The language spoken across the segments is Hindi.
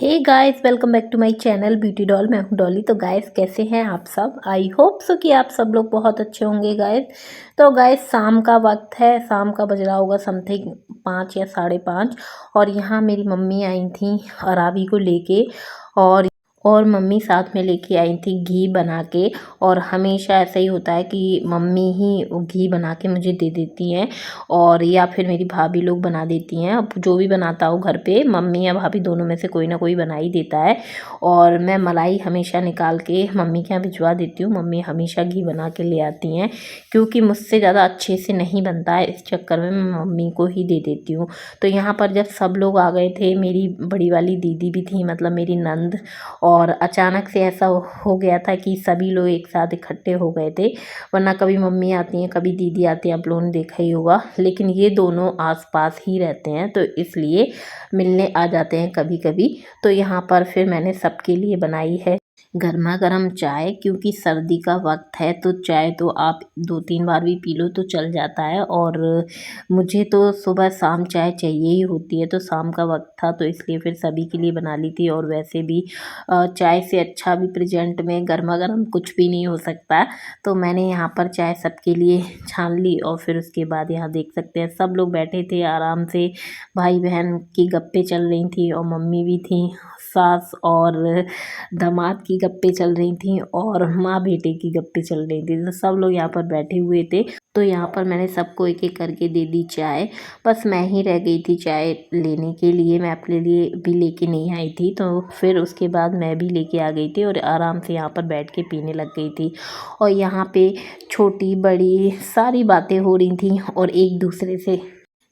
Hey guys, welcome back to my channel beauty doll. मैं हूं डॉली। तो गाइस, कैसे हैं आप सब? आई होप सो कि आप सब लोग बहुत अच्छे होंगे गाइस। तो गाइस, शाम का वक्त है, शाम का बज रहा होगा समथिंग 5 या 5:30। और यहाँ मेरी मम्मी आई थी अराबी को लेके। और मम्मी साथ में लेके आई थी घी बना के। और हमेशा ऐसा ही होता है कि मम्मी ही वो घी बना के मुझे दे देती हैं, और या फिर मेरी भाभी लोग बना देती हैं। अब जो भी बनाता हो घर पे, मम्मी या भाभी दोनों में से कोई ना कोई बना ही देता है। और मैं मलाई हमेशा निकाल के मम्मी के यहाँ भिजवा देती हूँ। मम्मी हमेशा घी बना के ले आती हैं, क्योंकि मुझसे ज़्यादा अच्छे से नहीं बनता है, इस चक्कर में मैं मम्मी को ही दे देती हूँ। तो यहाँ पर जब सब लोग आ गए थे, मेरी बड़ी वाली दीदी भी थी, मतलब मेरी नंद। और अचानक से ऐसा हो गया था कि सभी लोग एक साथ इकट्ठे हो गए थे। वरना कभी मम्मी आती हैं, कभी दीदी आती हैं, आप लोगों ने देखा ही होगा। लेकिन ये दोनों आसपास ही रहते हैं, तो इसलिए मिलने आ जाते हैं कभी कभी। तो यहाँ पर फिर मैंने सबके लिए बनाई है गर्मा गर्म चाय, क्योंकि सर्दी का वक्त है तो चाय तो आप 2-3 बार भी पी लो तो चल जाता है। और मुझे तो सुबह शाम चाय चाहिए ही होती है, तो शाम का वक्त था तो इसलिए फिर सभी के लिए बना ली थी। और वैसे भी चाय से अच्छा भी प्रेजेंट में गर्मा गर्म कुछ भी नहीं हो सकता। तो मैंने यहाँ पर चाय सबके लिए छान ली, और फिर उसके बाद यहाँ देख सकते हैं सब लोग बैठे थे आराम से। भाई बहन की गप्पे चल रही थी, और मम्मी भी थी, सास और दामाद की गप्पे चल रही थी, और माँ बेटे की गप्पे चल रही थी। तो सब लोग यहाँ पर बैठे हुए थे। तो यहाँ पर मैंने सबको एक एक करके दे दी चाय। बस मैं ही रह गई थी चाय लेने के लिए, मैं अपने लिए भी लेके नहीं आई थी। तो फिर उसके बाद मैं भी लेके आ गई थी, और आराम से यहाँ पर बैठ के पीने लग गई थी। और यहाँ पे छोटी बड़ी सारी बातें हो रही थी, और एक दूसरे से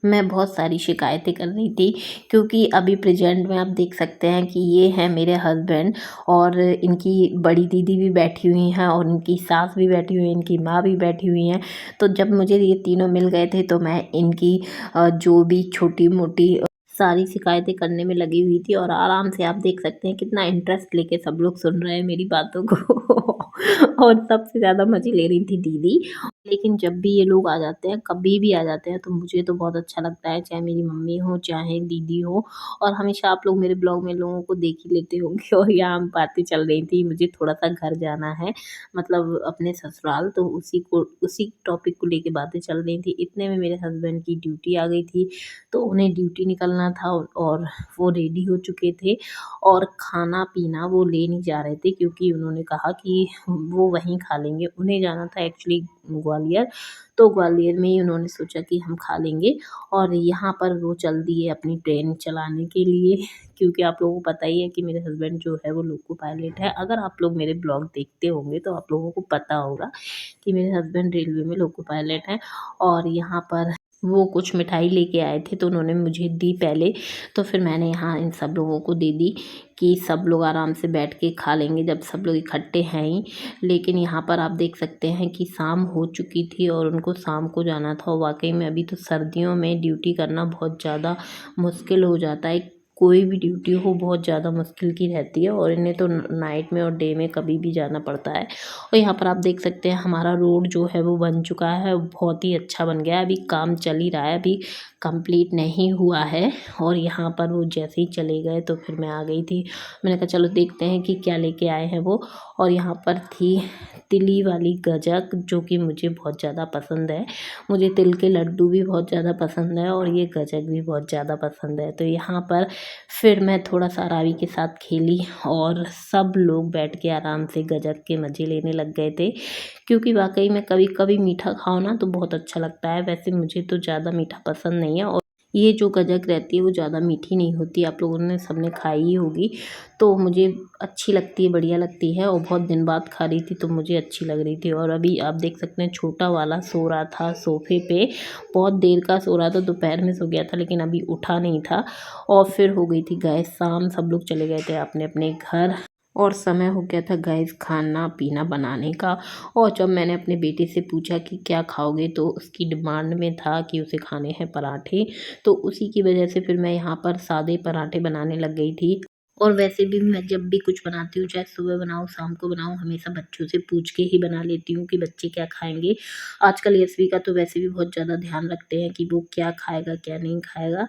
मैं बहुत सारी शिकायतें कर रही थी। क्योंकि अभी प्रेजेंट में आप देख सकते हैं कि ये है मेरे हस्बैंड, और इनकी बड़ी दीदी भी बैठी हुई हैं, और इनकी सास भी बैठी हुई है, इनकी माँ भी बैठी हुई हैं। तो जब मुझे ये तीनों मिल गए थे, तो मैं इनकी जो भी छोटी मोटी सारी शिकायतें करने में लगी हुई थी। और आराम से आप देख सकते हैं कितना इंटरेस्ट लेके सब लोग सुन रहे हैं मेरी बातों को। और सबसे ज़्यादा मज़े ले रही थी दीदी। लेकिन जब भी ये लोग आ जाते हैं, कभी भी आ जाते हैं, तो मुझे तो बहुत अच्छा लगता है, चाहे मेरी मम्मी हो चाहे दीदी हो। और हमेशा आप लोग मेरे ब्लॉग में लोगों को देख ही लेते होंगे। और यहाँ बातें चल रही थी, मुझे थोड़ा सा घर जाना है, मतलब अपने ससुराल, तो उसी टॉपिक को लेके बातें चल रही थी। इतने में मेरे हस्बैंड की ड्यूटी आ गई थी, तो उन्हें ड्यूटी निकलना था, और वो रेडी हो चुके थे। और खाना पीना वो ले नहीं जा रहे थे, क्योंकि उन्होंने कहा कि वो वहीं खा लेंगे। उन्हें जाना था एक्चुअली ग्वालियर, तो ग्वालियर में ही उन्होंने सोचा कि हम खा लेंगे। और यहाँ पर वो चल दिए अपनी ट्रेन चलाने के लिए। क्योंकि आप लोगों को पता ही है कि मेरे हस्बैंड जो है वो लोको पायलट है। अगर आप लोग मेरे ब्लॉग देखते होंगे तो आप लोगों को पता होगा कि मेरे हस्बैंड रेलवे में लोको पायलट हैं। और यहाँ पर वो कुछ मिठाई लेके आए थे, तो उन्होंने मुझे दी पहले। तो फिर मैंने यहाँ इन सब लोगों को दे दी कि सब लोग आराम से बैठ के खा लेंगे, जब सब लोग इकट्ठे हैं ही। लेकिन यहाँ पर आप देख सकते हैं कि शाम हो चुकी थी, और उनको शाम को जाना था। और वाकई में अभी तो सर्दियों में ड्यूटी करना बहुत ज़्यादा मुश्किल हो जाता है। कोई भी ड्यूटी हो बहुत ज़्यादा मुश्किल की रहती है, और इन्हें तो नाइट में और डे में कभी भी जाना पड़ता है। और यहाँ पर आप देख सकते हैं हमारा रोड जो है वो बन चुका है, बहुत ही अच्छा बन गया है। अभी काम चल ही रहा है, अभी कंप्लीट नहीं हुआ है। और यहाँ पर वो जैसे ही चले गए, तो फिर मैं आ गई थी। मैंने कहा चलो देखते हैं कि क्या लेके आए हैं वो। और यहाँ पर थी तिली वाली गजक, जो कि मुझे बहुत ज़्यादा पसंद है। मुझे तिल के लड्डू भी बहुत ज़्यादा पसंद है, और ये गजक भी बहुत ज़्यादा पसंद है। तो यहाँ पर फिर मैं थोड़ा सा रावी के साथ खेली, और सब लोग बैठ के आराम से गजक के मज़े लेने लग गए थे। क्योंकि वाकई में कभी कभी मीठा खाओ ना तो बहुत अच्छा लगता है। वैसे मुझे तो ज़्यादा मीठा पसंद नहीं है, और ये जो गजक रहती है वो ज़्यादा मीठी नहीं होती, आप लोगों ने सबने खाई ही होगी। तो मुझे अच्छी लगती है, बढ़िया लगती है, और बहुत दिन बाद खा रही थी तो मुझे अच्छी लग रही थी। और अभी आप देख सकते हैं छोटा वाला सो रहा था सोफे पे, बहुत देर का सो रहा था, दोपहर में सो गया था, लेकिन अभी उठा नहीं था। और फिर हो गई थी गैस शाम, सब लोग चले गए थे अपने अपने घर, और समय हो गया था गैस खाना पीना बनाने का। और जब मैंने अपने बेटे से पूछा कि क्या खाओगे, तो उसकी डिमांड में था कि उसे खाने हैं पराठे। तो उसी की वजह से फिर मैं यहाँ पर सादे पराठे बनाने लग गई थी। और वैसे भी मैं जब भी कुछ बनाती हूँ, चाहे सुबह बनाऊँ, शाम को बनाऊँ, हमेशा बच्चों से पूछ के ही बना लेती हूँ कि बच्चे क्या खाएँगे। आजकल यशवी का तो वैसे भी बहुत ज़्यादा ध्यान रखते हैं कि वो क्या खाएगा, क्या नहीं खाएगा,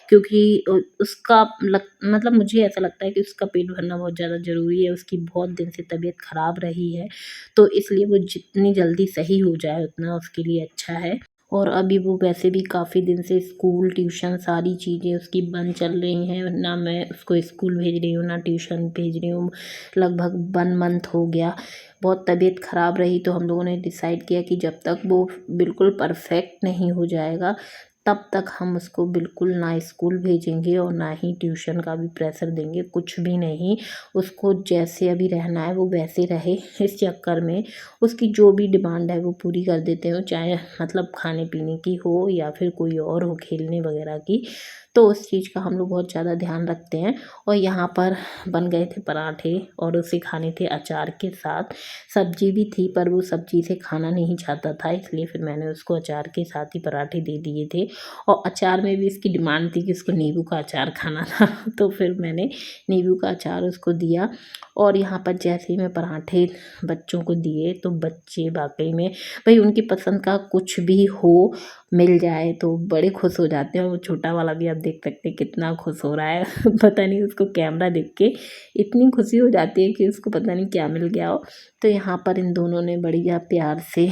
क्योंकि उसका मतलब मुझे ऐसा लगता है कि उसका पेट भरना बहुत ज़्यादा ज़रूरी है। उसकी बहुत दिन से तबीयत ख़राब रही है, तो इसलिए वो जितनी जल्दी सही हो जाए उतना उसके लिए अच्छा है। और अभी वो वैसे भी काफ़ी दिन से स्कूल, ट्यूशन सारी चीज़ें उसकी बंद चल रही हैं, ना मैं उसको स्कूल भेज रही हूँ, ना ट्यूशन भेज रही हूँ। लगभग 1 मंथ हो गया। बहुत तबीयत ख़राब रही, तो हम लोगों ने डिसाइड किया कि जब तक वो बिल्कुल परफ़ेक्ट नहीं हो जाएगा, तब तक हम उसको बिल्कुल ना स्कूल भेजेंगे और ना ही ट्यूशन का भी प्रेशर देंगे, कुछ भी नहीं। उसको जैसे अभी रहना है वो वैसे रहे। इस चक्कर में उसकी जो भी डिमांड है वो पूरी कर देते हो, चाहे मतलब खाने-पीने की हो या फिर कोई और हो, खेलने वगैरह की। तो उस चीज़ का हम लोग बहुत ज़्यादा ध्यान रखते हैं। और यहाँ पर बन गए थे पराठे और उसे खाने थे अचार के साथ। सब्ज़ी भी थी, पर वो सब्ज़ी से खाना नहीं चाहता था, इसलिए फिर मैंने उसको अचार के साथ ही पराठे दे दिए थे। और अचार में भी इसकी डिमांड थी कि उसको नींबू का अचार खाना था, तो फिर मैंने नींबू का अचार उसको दिया। और यहाँ पर जैसे ही मैं पराठे बच्चों को दिए, तो बच्चे वाक़ई में भई उनकी पसंद का कुछ भी हो, मिल जाए तो बड़े खुश हो जाते हैं। और वो छोटा वाला भी आप देख सकते हैं कितना खुश हो रहा है। पता नहीं उसको कैमरा देख के इतनी खुशी हो जाती है कि उसको पता नहीं क्या मिल गया हो। तो यहाँ पर इन दोनों ने बढ़िया प्यार से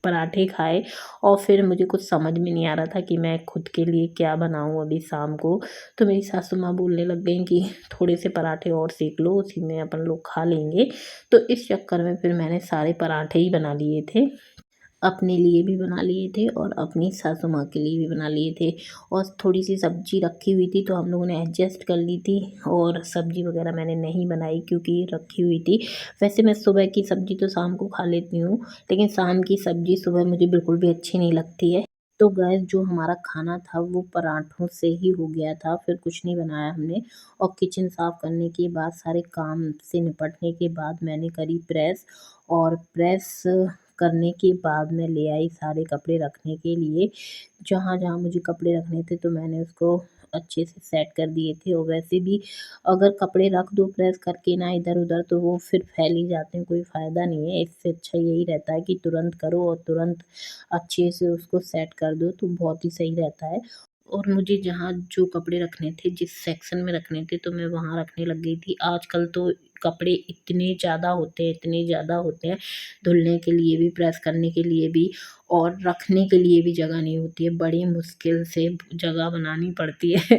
पराठे खाए। और फिर मुझे कुछ समझ में नहीं आ रहा था कि मैं खुद के लिए क्या बनाऊँ अभी शाम को। तो मेरी सासू माँ बोलने लग गईं कि थोड़े से पराठे और सेक लो, उसी में अपन लोग खा लेंगे। तो इस चक्कर में फिर मैंने सारे पराठे ही बना लिए थे। अपने लिए भी बना लिए थे और अपनी सासू माँ के लिए भी बना लिए थे। और थोड़ी-सी सब्ज़ी रखी हुई थी, तो हम लोगों ने एडजस्ट कर ली थी। और सब्ज़ी वग़ैरह मैंने नहीं बनाई क्योंकि रखी हुई थी। वैसे मैं सुबह की सब्ज़ी तो शाम को खा लेती हूँ, लेकिन शाम की सब्ज़ी सुबह मुझे बिल्कुल भी अच्छी नहीं लगती है। तो गाइस जो हमारा खाना था वो पराठों से ही हो गया था, फिर कुछ नहीं बनाया हमने। और किचन साफ़ करने के बाद, सारे काम से निपटने के बाद मैंने करी प्रेस। और प्रेस करने के बाद मैं ले आई सारे कपड़े रखने के लिए। जहाँ-जहाँ मुझे कपड़े रखने थे तो मैंने उसको अच्छे से सेट कर दिए थे। और वैसे भी अगर कपड़े रख दो प्रेस करके ना इधर-उधर, तो वो फिर फैल ही जाते हैं, कोई फ़ायदा नहीं है। इससे अच्छा यही रहता है कि तुरंत करो और तुरंत अच्छे से उसको सेट कर दो, तो बहुत ही सही रहता है। और मुझे जहाँ जो कपड़े रखने थे, जिस सेक्शन में रखने थे, तो मैं वहाँ रखने लग गई थी। आजकल तो कपड़े इतने ज़्यादा होते हैं, इतने ज़्यादा होते हैं, धुलने के लिए भी, प्रेस करने के लिए भी, और रखने के लिए भी जगह नहीं होती है। बड़ी मुश्किल से जगह बनानी पड़ती है।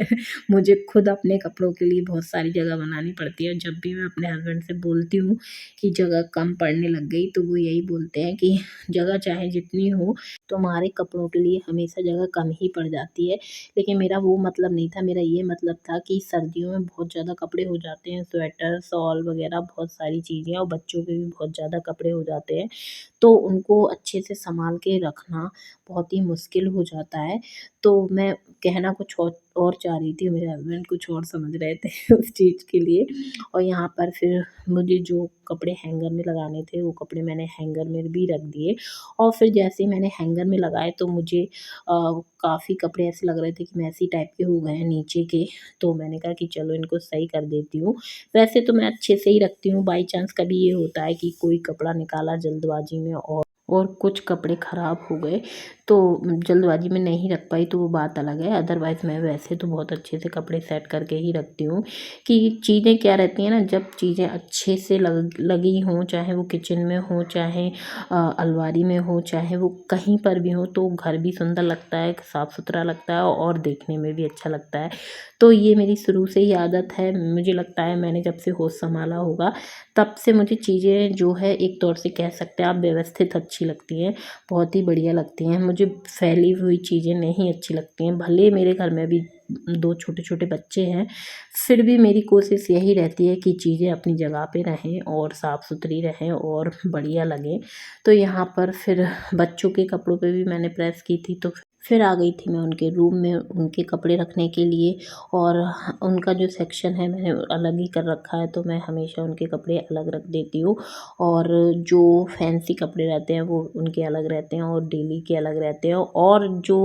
मुझे खुद अपने कपड़ों के लिए बहुत सारी जगह बनानी पड़ती है। जब भी मैं अपने हस्बैंड से बोलती हूँ कि जगह कम पड़ने लग गई, तो वो यही बोलते हैं कि जगह चाहे जितनी हो, तुम्हारे कपड़ों के लिए हमेशा जगह कम ही पड़ जाती है। लेकिन मेरा वो मतलब नहीं था, मेरा ये मतलब था कि सर्दियों में बहुत ज़्यादा कपड़े हो जाते हैं, स्वेटर, शॉल वगैरह बहुत सारी चीज़ें, और बच्चों के भी बहुत ज़्यादा कपड़े हो जाते हैं। तो उनको अच्छे से सँभाल के रखना बहुत ही मुश्किल हो जाता है। तो मैं कहना कुछ और चाह रही थी, मेरे हस्बैंड कुछ और समझ रहे थे उस चीज़ के लिए। और यहाँ पर फिर मुझे जो कपड़े हैंगर में लगाने थे, वो कपड़े मैंने हैंगर में भी रख दिए। और फिर जैसे ही मैंने हैंगर में लगाए, तो मुझे काफ़ी कपड़े ऐसे लग रहे थे कि मैसी टाइप के हो गए हैं नीचे के। तो मैंने कहा कि चलो इनको सही कर देती हूँ। वैसे तो मैं अच्छे से ही रखती हूँ, बाई चांस कभी ये होता है कि कोई कपड़ा निकाला जल्दबाजी में, और कुछ कपड़े ख़राब हो गए, तो जल्दबाजी में नहीं रख पाई, तो वो बात अलग है। अदरवाइज़ मैं वैसे तो बहुत अच्छे से कपड़े सेट करके ही रखती हूँ। कि चीज़ें क्या रहती हैं ना, जब चीज़ें अच्छे से लगी हों, चाहे वो किचन में हो, चाहे अलमारी में हो, चाहे वो कहीं पर भी हो, तो घर भी सुंदर लगता है, साफ़-सुथरा लगता है और देखने में भी अच्छा लगता है। तो ये मेरी शुरू से ही आदत है। मुझे लगता है मैंने जब से होश सँभाला होगा, तब से मुझे चीज़ें जो है एक तौर से कह सकते हैं आप व्यवस्थित अच्छी लगती हैं, बहुत ही बढ़िया लगती हैं। मुझे फैली हुई चीज़ें नहीं अच्छी लगती हैं। भले मेरे घर में अभी 2 छोटे-छोटे बच्चे हैं, फिर भी मेरी कोशिश यही रहती है कि चीज़ें अपनी जगह पे रहें और साफ़-सुथरी रहें और बढ़िया लगें। तो यहाँ पर फिर बच्चों के कपड़ों पे भी मैंने प्रेस की थी, तो फिर आ गई थी मैं उनके रूम में उनके कपड़े रखने के लिए। और उनका जो सेक्शन है मैंने अलग ही कर रखा है, तो मैं हमेशा उनके कपड़े अलग रख देती हूँ। और जो फैंसी कपड़े रहते हैं वो उनके अलग रहते हैं और डेली के अलग रहते हैं। और जो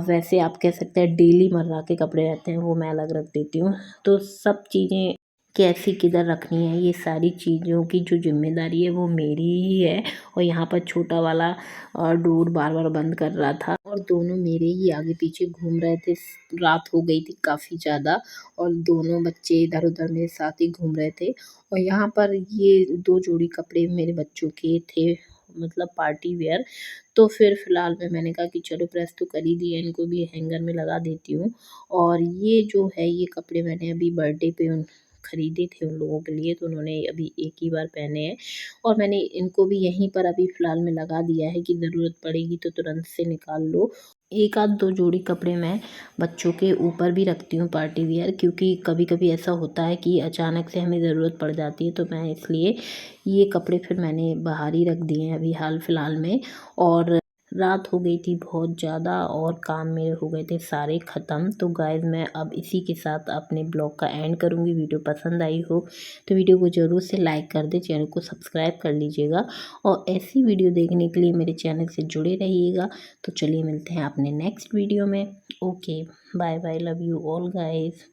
वैसे आप कह सकते हैं डेली मर्रा के कपड़े रहते हैं, वो मैं अलग रख देती हूँ। तो सब चीज़ें कैसी किधर रखनी है, ये सारी चीज़ों की जो ज़िम्मेदारी है वो मेरी ही है। और यहाँ पर छोटा वाला डोर बार बार बंद कर रहा था और दोनों मेरे ही आगे पीछे घूम रहे थे। रात हो गई थी काफ़ी ज़्यादा और दोनों बच्चे इधर उधर मेरे साथ ही घूम रहे थे। और यहाँ पर ये 2 जोड़ी कपड़े मेरे बच्चों के थे, मतलब पार्टी वियर। तो फिर फ़िलहाल में मैंने कहा कि चलो प्रेस तो कर ही दिया, इनको भी हैंगर में लगा देती हूँ। और ये जो है ये कपड़े मैंने अभी बर्थडे पे खरीदे थे उन लोगों के लिए, तो उन्होंने अभी एक ही बार पहने हैं और मैंने इनको भी यहीं पर अभी फ़िलहाल में लगा दिया है कि ज़रूरत पड़ेगी तो तुरंत से निकाल लो। एक आध 2 जोड़ी कपड़े मैं बच्चों के ऊपर भी रखती हूँ पार्टी वियर, क्योंकि कभी-कभी ऐसा होता है कि अचानक से हमें ज़रूरत पड़ जाती है, तो मैं इसलिए ये कपड़े फिर मैंने बाहर ही रख दिए हैं अभी हाल फ़िलहाल में। और रात हो गई थी बहुत ज़्यादा और काम मेरे हो गए थे सारे ख़त्म। तो गाइज़ मैं अब इसी के साथ अपने ब्लॉग का एंड करूँगी। वीडियो पसंद आई हो तो वीडियो को ज़रूर से लाइक कर दें, चैनल को सब्सक्राइब कर लीजिएगा और ऐसी वीडियो देखने के लिए मेरे चैनल से जुड़े रहिएगा। तो चलिए मिलते हैं अपने नेक्स्ट वीडियो में। Okay, bye bye, love you all guys.